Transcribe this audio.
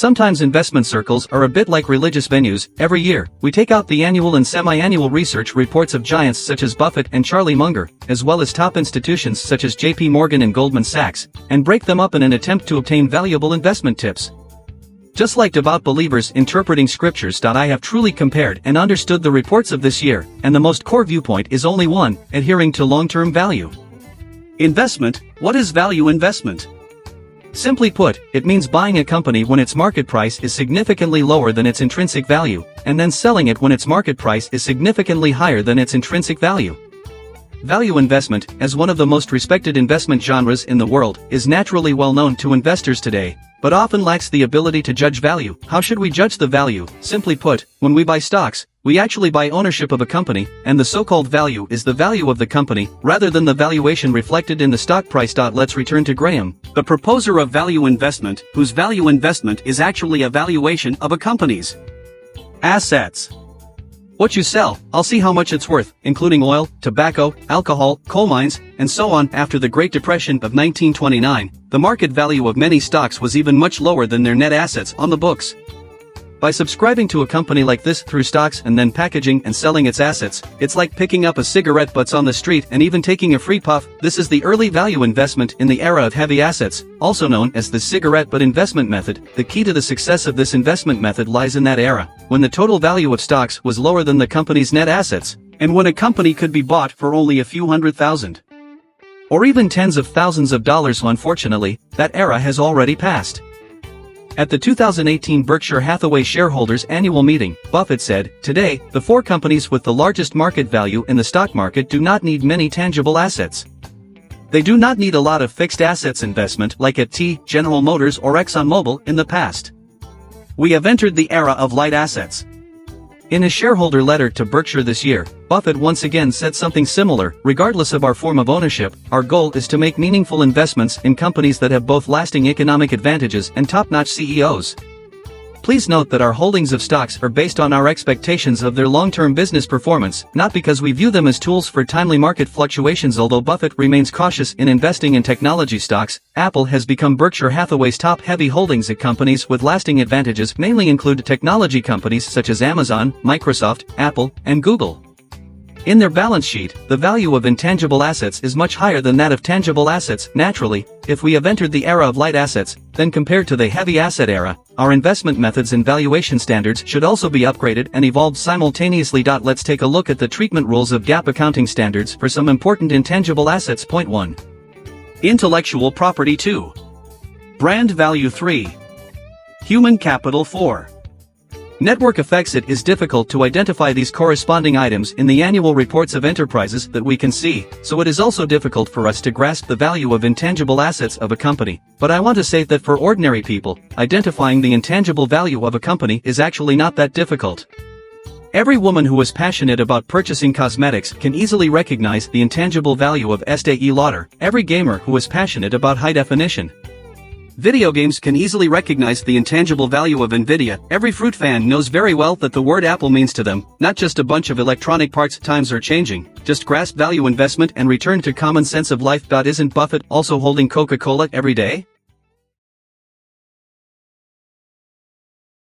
Sometimes investment circles are a bit like religious venues. Every year, we take out the annual and semi-annual research reports of giants such as Buffett and Charlie Munger, as well as top institutions such as JP Morgan and Goldman Sachs, and break them up in an attempt to obtain valuable investment tips. Just like devout believers interpreting scriptures. I have truly compared and understood the reports of this year, and the most core viewpoint is only one: adhering to long-term value. Investment. What is value investment? Simply put, it means buying a company when its market price is significantly lower than its intrinsic value, and then selling it when its market price is significantly higher than its intrinsic value. Value investment, as one of the most respected investment genres in the world, is naturally well known to investors today, but often lacks the ability to judge value. How should we judge the value? Simply put, when we buy stocks, we actually buy ownership of a company, and the so-called value is the value of the company, rather than the valuation reflected in the stock price. Let's return to Graham, the proposer of value investment, whose value investment is actually a valuation of a company's assets. What you sell, I'll see how much it's worth, including oil, tobacco, alcohol, coal mines, and so on. After the Great Depression of 1929, the market value of many stocks was even much lower than their net assets on the books. By subscribing to a company like this through stocks and then packaging and selling its assets, it's like picking up a cigarette butts on the street and even taking a free puff. This is the early value investment in the era of heavy assets, also known as the cigarette butt investment method. The key to the success of this investment method lies in that era, when the total value of stocks was lower than the company's net assets, and when a company could be bought for only a few $100,000. Or even tens of thousands of dollars. Unfortunately, that era has already passed. At the 2018 Berkshire Hathaway shareholders annual meeting, Buffett said, "Today, the four companies with the largest market value in the stock market do not need many tangible assets. They do not need a lot of fixed assets investment like at General Motors or ExxonMobil in the past. We have entered the era of light assets." In his shareholder letter to Berkshire this year, Buffett once again said something similar. Regardless of our form of ownership, our goal is to make meaningful investments in companies that have both lasting economic advantages and top-notch CEOs. Please note that our holdings of stocks are based on our expectations of their long-term business performance, not because we view them as tools for timely market fluctuations. Although Buffett remains cautious in investing in technology stocks, Apple has become Berkshire Hathaway's top-heavy holdings. At companies with lasting advantages mainly include technology companies such as Amazon, Microsoft, Apple, and Google. In their balance sheet, the value of intangible assets is much higher than that of tangible assets. Naturally, if we have entered the era of light assets, then compared to the heavy asset era, our investment methods and valuation standards should also be upgraded and evolved simultaneously. Let's take a look at the treatment rules of GAAP accounting standards for some important intangible assets. Point 1. Intellectual property. 2. Brand value. 3. Human capital. 4. Network effects. It is difficult to identify these corresponding items in the annual reports of enterprises that we can see, so it is also difficult for us to grasp the value of intangible assets of a company. But I want to say that for ordinary people, identifying the intangible value of a company is actually not that difficult. Every woman who is passionate about purchasing cosmetics can easily recognize the intangible value of Estée Lauder. Every gamer who is passionate about high-definition video games can easily recognize the intangible value of Nvidia. Every fruit fan knows very well that the word Apple means to them, not just a bunch of electronic parts. Times are changing. Just grasp value investment and return to common sense of life. Isn't Buffett also holding Coca-Cola every day?